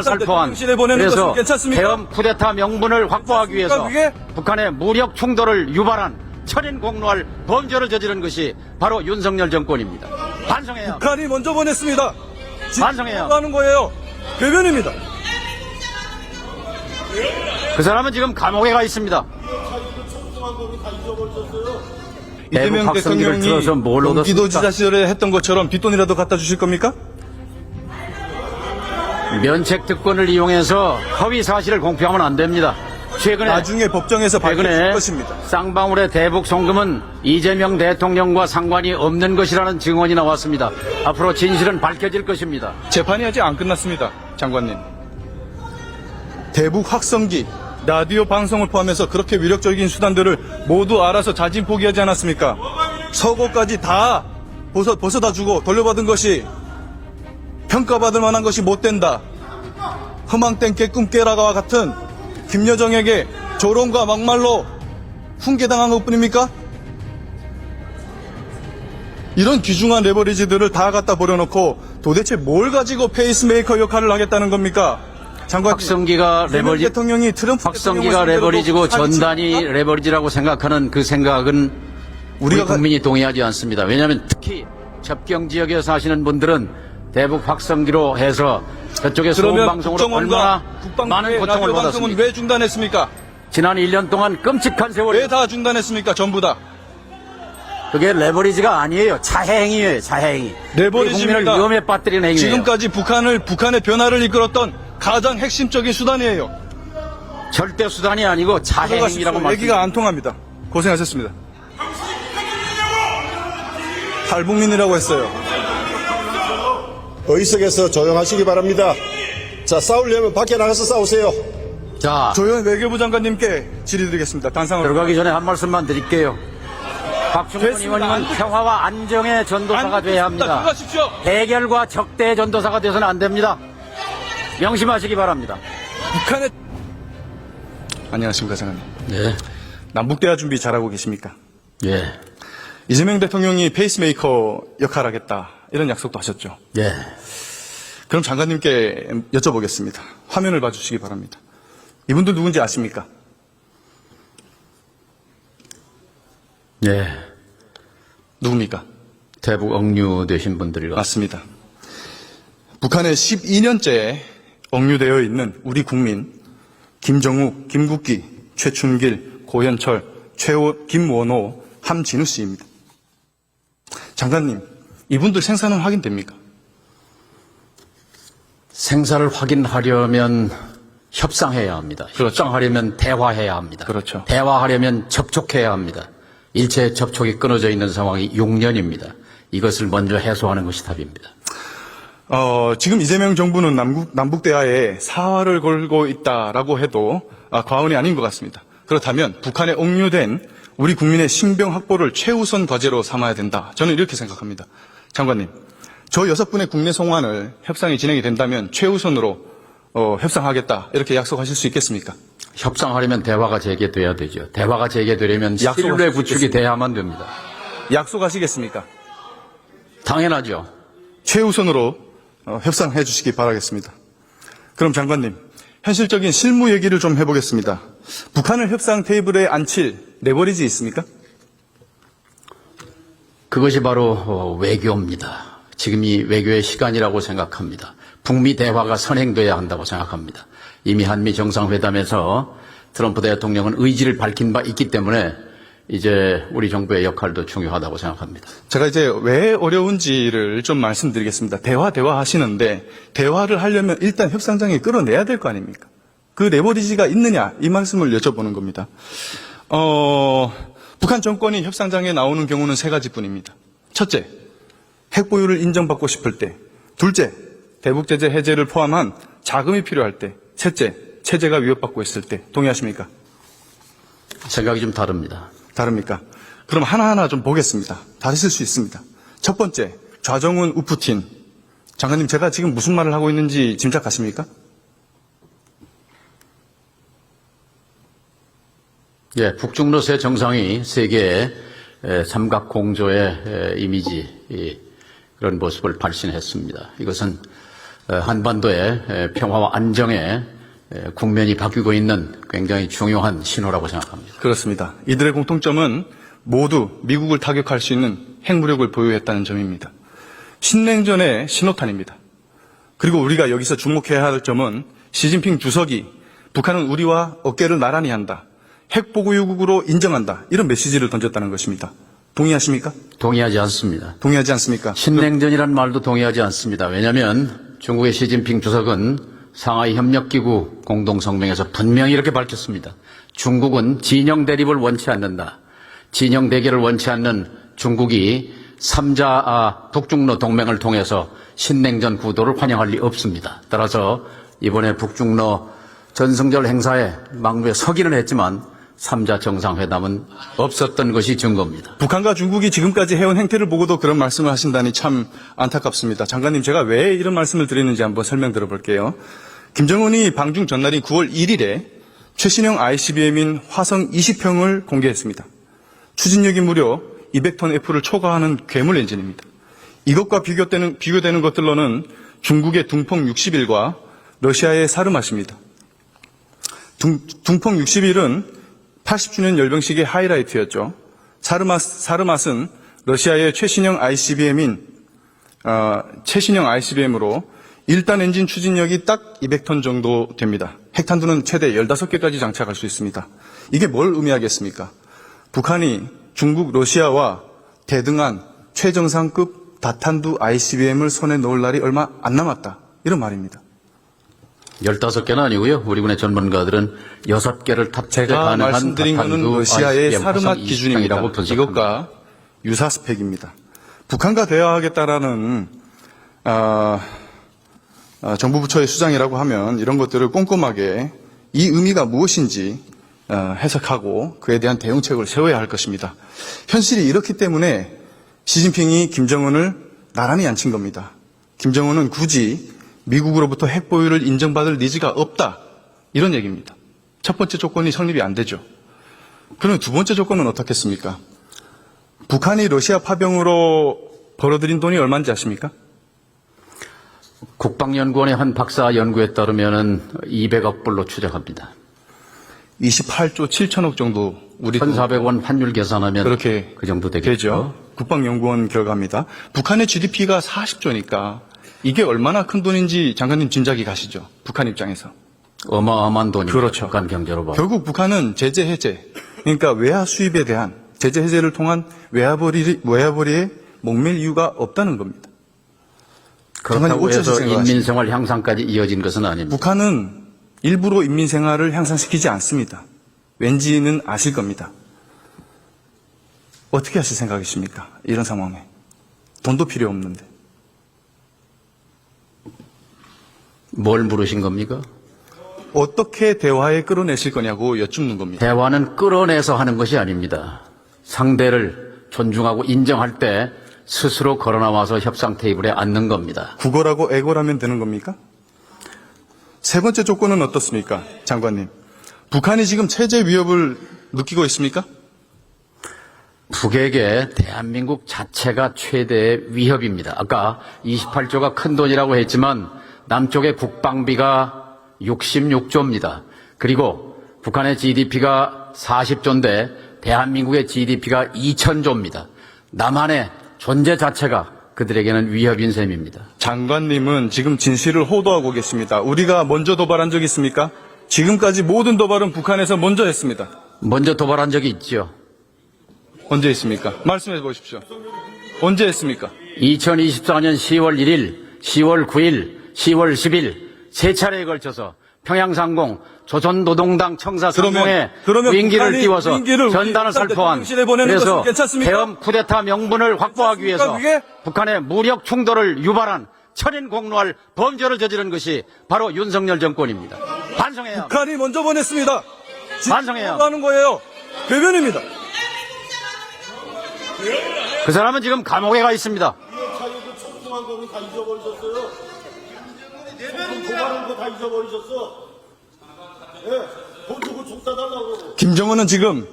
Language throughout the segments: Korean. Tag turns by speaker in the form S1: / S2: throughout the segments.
S1: 살포한 그래서 계엄 쿠데타 명분을 확보하기 위해서 북한의 무력 충돌을 유발한 철인공로할 범죄를 저지른 것이 바로 윤석열 정권입니다. 반성해야 합니다.
S2: 북한이 먼저 보냈습니다.
S1: 반성해야
S2: 하는 거예요. 괴변입니다.
S1: 그 사람은 지금 감옥에 가 있습니다.
S2: 이재명 대통령이 경기도지사 시절에 했던 것처럼 뒷돈이라도 갖다 주실 겁니까?
S1: 면책 특권을 이용해서 허위 사실을 공표하면 안 됩니다. 최근에
S2: 나중에 법정에서 밝혀질 것입니다.
S1: 쌍방울의 대북 송금은 이재명 대통령과 상관이 없는 것이라는 증언이 나왔습니다. 앞으로 진실은 밝혀질 것입니다.
S2: 재판이 아직 안 끝났습니다. 장관님. 대북 확성기, 라디오 방송을 포함해서 그렇게 위력적인 수단들을 모두 알아서 자진 포기하지 않았습니까? 서고까지 다 벗어다 주고 돌려받은 것이 평가받을 만한 것이 못 된다. 허망된 깨꿈 깨라가와 같은 김여정에게 조롱과 막말로 훈계당한 것뿐입니까? 이런 귀중한 레버리지들을 다 갖다 버려놓고 도대체 뭘 가지고 페이스메이커 역할을 하겠다는 겁니까? 장관,
S1: 확성기가 레버리지,
S2: 대통령이 트럼프
S1: 확성기가 레버리지고 전단이 레버리지라고 생각하는 그 생각은 우리 국민이 동의하지 않습니다. 왜냐하면 특히 접경 지역에 사시는 분들은 대북 확성기로 해서 저쪽에 소음방송으로 얼마나 많은 고통을 받았습니까?
S2: 왜 중단했습니까?
S1: 지난 1년 동안 끔찍한 세월이
S2: 왜 다 중단했습니까? 전부 다.
S1: 그게 레버리지가 아니에요. 자해행위예요. 자해행위.
S2: 레버리지입니다.
S1: 국민을 위험에 빠뜨리는 행위예요.
S2: 지금까지 북한의 변화를 이끌었던 가장 핵심적인 수단이에요.
S1: 절대 수단이 아니고 자해행위라고 말합니다.
S2: 얘기가 안 통합니다. 고생하셨습니다. 탈북민이라고 했어요.
S3: 의석에서 조용하시기 바랍니다. 자, 싸우려면 밖에 나가서 싸우세요.
S1: 자,
S2: 조현 외교부 장관님께 질의드리겠습니다. 단상으로.
S1: 들어가기 전에 한 말씀만 드릴게요. 박충근 의원님은 평화와 안정의 전도사가 돼야 합니다.
S2: 들어가십시오.
S1: 해결과 적대의 전도사가 돼서는 안 됩니다. 명심하시기 바랍니다.
S2: 북한의 안녕하십니까, 장관님.
S1: 네.
S2: 남북대화 준비 잘하고 계십니까?
S1: 예.
S2: 이재명 대통령이 페이스메이커 역할 하겠다. 이런 약속도 하셨죠.
S1: 예.
S2: 그럼 장관님께 여쭤보겠습니다. 화면을 봐주시기 바랍니다. 이분들 누군지 아십니까?
S1: 예.
S2: 누굽니까?
S1: 대북 억류 되신 분들이라.
S2: 맞습니다. 북한에 12년째 억류되어 있는 우리 국민 김정욱, 김국기, 최춘길, 고현철, 김원호, 함진우 씨입니다. 장관님, 이분들 생사는 확인됩니까?
S1: 생사를 확인하려면 협상해야 합니다.
S2: 그렇죠.
S1: 협상하려면 대화해야 합니다.
S2: 그렇죠.
S1: 대화하려면 접촉해야 합니다. 일체 접촉이 끊어져 있는 상황이 6년입니다. 이것을 먼저 해소하는 것이 답입니다.
S2: 지금 이재명 정부는 남북 대화에 사활을 걸고 있다라고 해도 과언이 아닌 것 같습니다. 그렇다면 북한에 억류된 우리 국민의 신병 확보를 최우선 과제로 삼아야 된다. 저는 이렇게 생각합니다. 장관님, 저 6분의 국내 송환을 협상이 진행이 된다면 최우선으로 협상하겠다. 이렇게 약속하실 수 있겠습니까?
S1: 협상하려면 대화가 재개돼야 되죠. 대화가 재개되려면 신뢰 구축이 돼야만 됩니다.
S2: 약속하시겠습니까?
S1: 당연하죠.
S2: 최우선으로 협상해 주시기 바라겠습니다. 그럼 장관님, 현실적인 실무 얘기를 좀 해보겠습니다. 북한을 협상 테이블에 앉힐 레버리지 있습니까?
S1: 그것이 바로 외교입니다. 지금이 외교의 시간이라고 생각합니다. 북미 대화가 선행돼야 한다고 생각합니다. 이미 한미 정상회담에서 트럼프 대통령은 의지를 밝힌 바 있기 때문에 이제 우리 정부의 역할도 중요하다고 생각합니다.
S2: 제가 이제 왜 어려운지를 좀 말씀드리겠습니다. 대화 하시는데 대화를 하려면 일단 협상장에 끌어내야 될 거 아닙니까? 그 레버리지가 있느냐 이 말씀을 여쭤보는 겁니다. 북한 정권이 협상장에 나오는 경우는 3가지뿐입니다. 첫째, 핵 보유를 인정받고 싶을 때. 둘째, 대북 제재 해제를 포함한 자금이 필요할 때. 셋째, 체제가 위협받고 있을 때. 동의하십니까?
S1: 생각이 좀 다릅니다.
S2: 다릅니까? 그럼 하나하나 좀 보겠습니다. 다르실 수 있습니다. 첫 번째, 좌정훈 우푸틴. 장관님, 제가 지금 무슨 말을 하고 있는지 짐작하십니까?
S1: 예, 북중러세 정상이 세계의 삼각공조의 이미지 그런 모습을 발신했습니다. 이것은 한반도의 평화와 안정에 국면이 바뀌고 있는 굉장히 중요한 신호라고 생각합니다.
S2: 그렇습니다. 이들의 공통점은 모두 미국을 타격할 수 있는 핵무력을 보유했다는 점입니다. 신냉전의 신호탄입니다. 그리고 우리가 여기서 주목해야 할 점은 시진핑 주석이 북한은 우리와 어깨를 나란히 한다. 핵보유국으로 인정한다. 이런 메시지를 던졌다는 것입니다. 동의하십니까?
S1: 동의하지 않습니다.
S2: 동의하지 않습니까?
S1: 신냉전이란 말도 동의하지 않습니다. 왜냐하면 중국의 시진핑 주석은 상하이 협력기구 공동성명에서 분명히 이렇게 밝혔습니다. 중국은 진영 대립을 원치 않는다. 진영 대결을 원치 않는 중국이 3자 북중러 동맹을 통해서 신냉전 구도를 환영할 리 없습니다. 따라서 이번에 북중러 전승절 행사에 망부에 서기는 했지만 3자 정상회담은 없었던 것이 증거입니다.
S2: 북한과 중국이 지금까지 해온 행태를 보고도 그런 말씀을 하신다니 참 안타깝습니다. 장관님, 제가 왜 이런 말씀을 드리는지 한번 설명 들어볼게요. 김정은이 방중 전날인 9월 1일에 최신형 ICBM인 화성 20형을 공개했습니다. 추진력이 무려 200톤 F를 초과하는 괴물 엔진입니다. 이것과 비교되는 것들로는 중국의 둥펑 61과 러시아의 사르맛입니다. 둥펑 61은 80주년 열병식의 하이라이트였죠. 사르맛은 러시아의 최신형 ICBM으로 1단 엔진 추진력이 딱 200톤 정도 됩니다. 핵탄두는 최대 15개까지 장착할 수 있습니다. 이게 뭘 의미하겠습니까? 북한이 중국, 러시아와 대등한 최정상급 다탄두 ICBM을 손에 놓을 날이 얼마 안 남았다. 이런 말입니다.
S1: 15개는 아니고요. 우리 군의 전문가들은 6개를 탑재가
S2: 제가
S1: 가능한
S2: 말씀드린 것은
S1: 다탄두
S2: 러시아의
S1: ICBM
S2: 사르맛
S1: 화성
S2: 기준입니다.
S1: 20형이라고 분석합니다.
S2: 이것과 유사 스펙입니다. 북한과 대화하겠다라는 정부 부처의 수장이라고 하면 이런 것들을 꼼꼼하게 이 의미가 무엇인지 해석하고 그에 대한 대응책을 세워야 할 것입니다. 현실이 이렇기 때문에 시진핑이 김정은을 나란히 앉힌 겁니다. 김정은은 굳이 미국으로부터 핵 보유를 인정받을 니즈가 없다. 이런 얘기입니다. 첫 번째 조건이 성립이 안 되죠. 그럼 두 번째 조건은 어떻겠습니까? 북한이 러시아 파병으로 벌어들인 돈이 얼마인지 아십니까?
S1: 국방연구원의 한 박사 연구에 따르면 200억 불로 추정합니다.
S2: 28조 7천억 정도 우리
S1: 1,400원 환율 계산하면
S2: 그렇게
S1: 그 정도 되겠죠.
S2: 되죠. 국방연구원 결과입니다. 북한의 GDP가 40조니까 이게 얼마나 큰 돈인지 장관님 짐작이 가시죠. 북한 입장에서.
S1: 어마어마한 돈이죠.
S2: 그렇죠.
S1: 북한 경제로 봐도.
S2: 결국 북한은 제재 해제, 그러니까 외화 수입에 대한 제재 해제를 통한 외화벌이에 목맬 이유가 없다는 겁니다.
S1: 그렇다고
S2: 어찌
S1: 해서
S2: 생각하십니까?
S1: 인민생활 향상까지 이어진 것은 아닙니다.
S2: 북한은 일부러 인민생활을 향상시키지 않습니다. 왠지는 아실 겁니다. 어떻게 하실 생각이십니까? 이런 상황에. 돈도 필요 없는데.
S1: 뭘 물으신 겁니까?
S2: 어떻게 대화에 끌어내실 거냐고 여쭙는 겁니다.
S1: 대화는 끌어내서 하는 것이 아닙니다. 상대를 존중하고 인정할 때 스스로 걸어나와서 협상 테이블에 앉는 겁니다.
S2: 국어라고 애고라면 되는 겁니까? 세 번째 조건은 어떻습니까? 장관님. 북한이 지금 체제 위협을 느끼고 있습니까?
S1: 북에게 대한민국 자체가 최대의 위협입니다. 아까 28조가 큰 돈이라고 했지만 남쪽의 국방비가 66조입니다. 그리고 북한의 GDP가 40조인데 대한민국의 GDP가 2,000조입니다. 남한의 존재 자체가 그들에게는 위협인 셈입니다.
S2: 장관님은 지금 진실을 호도하고 계십니다. 우리가 먼저 도발한 적 있습니까? 지금까지 모든 도발은 북한에서 먼저 했습니다.
S1: 먼저 도발한 적이 있죠.
S2: 언제 했습니까? 말씀해 보십시오. 언제 했습니까?
S1: 2024년 10월 1일, 10월 9일, 10월 10일 세 차례에 걸쳐서 평양상공 조선노동당 청사 성공에
S2: 그러면
S1: 무인기를
S2: 북한이
S1: 띄워서
S2: 무인기를
S1: 전단을
S2: 우리
S1: 살포한
S2: 대통령실에 보내는
S1: 그래서
S2: 것은 괜찮습니까?
S1: 대엄 쿠데타 명분을 확보하기 위해서
S2: 그게?
S1: 북한의 무력 충돌을 유발한 천인공노할 범죄를 저지른 것이 바로 윤석열 정권입니다. 반성해야 합니다.
S2: 북한이 먼저 보냈습니다.
S1: 반성해야
S2: 하는 거예요. 괴변입니다.
S1: 그 사람은 지금 감옥에 가 있습니다.
S3: 자유도 청소한 거는 다 잊어버리셨어요. 도발한 거 다 잊어버리셨어. 예, 돈 주고 총 싸달라고.
S2: 김정은은 지금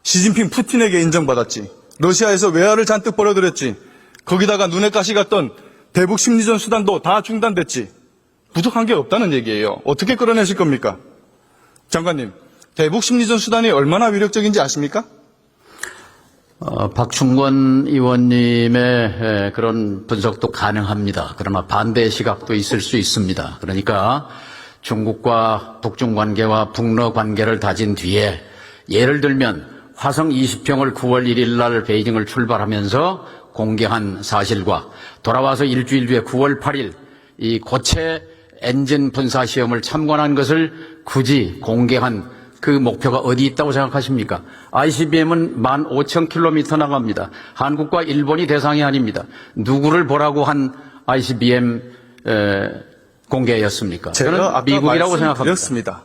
S2: 시진핑 푸틴에게 인정받았지. 러시아에서 외화를 잔뜩 벌어들였지. 거기다가 눈에 가시 갔던 대북 심리전 수단도 다 중단됐지. 부족한 게 없다는 얘기예요. 어떻게 끌어내실 겁니까? 장관님, 대북 심리전 수단이 얼마나 위력적인지 아십니까?
S1: 박충권 의원님의 그런 분석도 가능합니다. 그러나 반대 시각도 있을 수 있습니다. 그러니까 중국과 북중 관계와 북러 관계를 다진 뒤에 예를 들면 화성 20형을 9월 1일 날 베이징을 출발하면서 공개한 사실과 돌아와서 일주일 뒤에 9월 8일 이 고체 엔진 분사 시험을 참관한 것을 굳이 공개한 그 목표가 어디 있다고 생각하십니까? ICBM은 15,000km 나갑니다. 한국과 일본이 대상이 아닙니다. 누구를 보라고 한 ICBM 공개였습니까? 저는 미국이라고 생각합니다.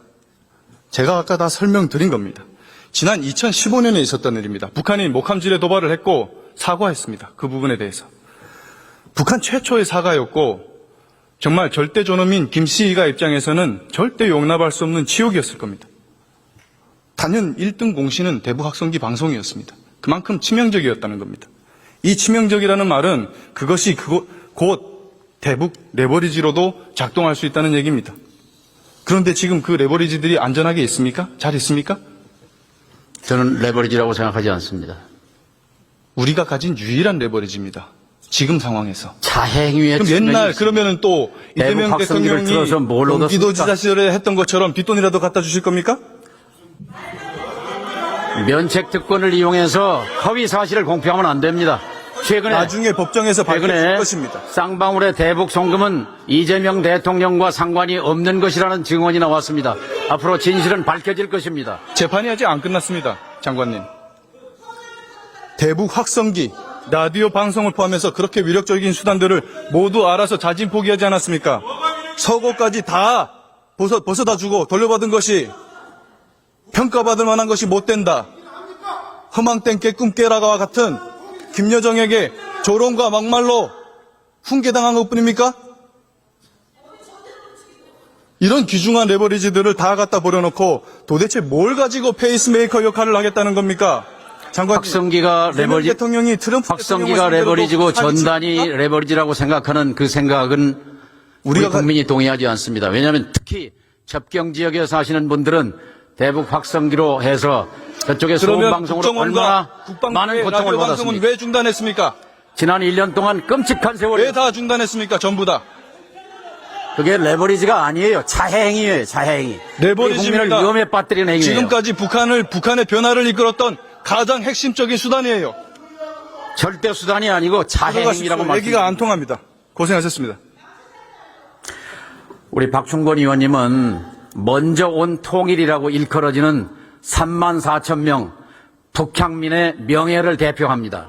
S2: 제가 아까 다 설명드린 겁니다. 지난 2015년에 있었던 일입니다. 북한이 목함질에 도발을 했고 사과했습니다. 그 부분에 대해서. 북한 최초의 사과였고 정말 절대 존엄인 김씨가 입장에서는 절대 용납할 수 없는 지옥이었을 겁니다. 단연 1등 공신은 대북 확성기 방송이었습니다. 그만큼 치명적이었다는 겁니다. 이 치명적이라는 말은 그것이 곧 대북 레버리지로도 작동할 수 있다는 얘기입니다. 그런데 지금 그 레버리지들이 안전하게 있습니까? 잘 있습니까?
S1: 저는 레버리지라고 생각하지 않습니다.
S2: 우리가 가진 유일한 레버리지입니다. 지금 상황에서.
S1: 자행위의
S2: 그럼 옛날 그러면은 또 이재명 대통령이 경기도지사 시절에 했던 것처럼 뒷돈이라도 갖다 주실 겁니까?
S1: 면책 특권을 이용해서 허위 사실을 공표하면 안 됩니다. 최근에
S2: 나중에 법정에서 밝혀질 것입니다.
S1: 쌍방울의 대북 송금은 이재명 대통령과 상관이 없는 것이라는 증언이 나왔습니다. 앞으로 진실은 밝혀질 것입니다.
S2: 재판이 아직 안 끝났습니다. 장관님. 대북 확성기, 라디오 방송을 포함해서 그렇게 위력적인 수단들을 모두 알아서 자진 포기하지 않았습니까? 서고까지 다 벗어다 주고 돌려받은 것이 평가받을 만한 것이 못 된다. 허망된 깨꿈 깨라가와 같은 김여정에게 조롱과 막말로 훈계당한 것뿐입니까? 이런 귀중한 레버리지들을 다 갖다 버려놓고 도대체 뭘 가지고 페이스메이커 역할을 하겠다는 겁니까? 장관님,
S1: 확성기가
S2: 대통령이 트럼프
S1: 확성기가 레버리지고 전단이 레버리지라고 생각하는 그 생각은 우리 국민이 동의하지 않습니다. 왜냐하면 특히 접경 지역에 사시는 분들은 대북 확성기로 해서 저쪽에 소음방송으로 얼마나 많은 고통을 받았습니까?
S2: 왜 중단했습니까?
S1: 지난 1년 동안 끔찍한 세월이
S2: 왜 다 중단했습니까? 전부 다.
S1: 그게 레버리지가 아니에요. 자해행위예요. 자해행위.
S2: 레버리지입니다.
S1: 국민을 위험에 빠뜨리는 행위예요.
S2: 지금까지 북한의 변화를 이끌었던 가장 핵심적인 수단이에요.
S1: 절대 수단이 아니고 자해행위라고 말씀드립니다.
S2: 얘기가 안 통합니다. 고생하셨습니다.
S1: 우리 박충권 의원님은 먼저 온 통일이라고 일컬어지는 34,000명 북향민의 명예를 대표합니다.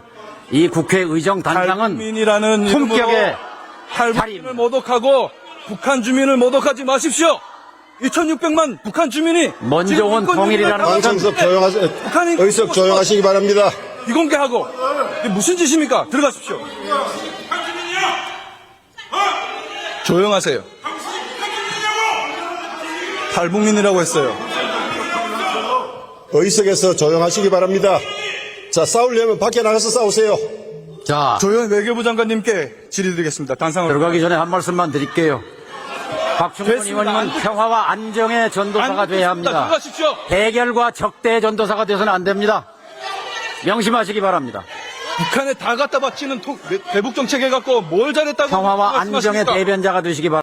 S1: 이 국회 의정단장은 품격의
S2: 탈북민을 모독하고 북한 주민을 모독하지 마십시오. 2,600만 북한 주민이
S1: 먼저 온 통일이라는 것은
S3: 의석 조용하시기 바랍니다.
S2: 비공개하고 이게 무슨 짓입니까? 들어가십시오. 조용하세요. 탈북민이라고 했어요.
S3: 의석에서 조용하시기 바랍니다. 자, 싸우려면 밖에 나가서 싸우세요.
S1: 자,
S2: 조현 외교부 장관님께 질의드리겠습니다. 단상으로.
S1: 들어가기 전에 한 말씀만 드릴게요. 박충권 의원님은 평화와 안정의 전도사가 돼야 합니다.
S2: 들어가십시오.
S1: 대결과 적대의 전도사가 돼서는 안 됩니다. 명심하시기 바랍니다.
S2: 북한에 다 갖다 바치는 대북 정책 해갖고 뭘 잘했다고
S1: 평화와
S2: 말씀하십니까?
S1: 안정의 대변자가 되시기 바랍니다.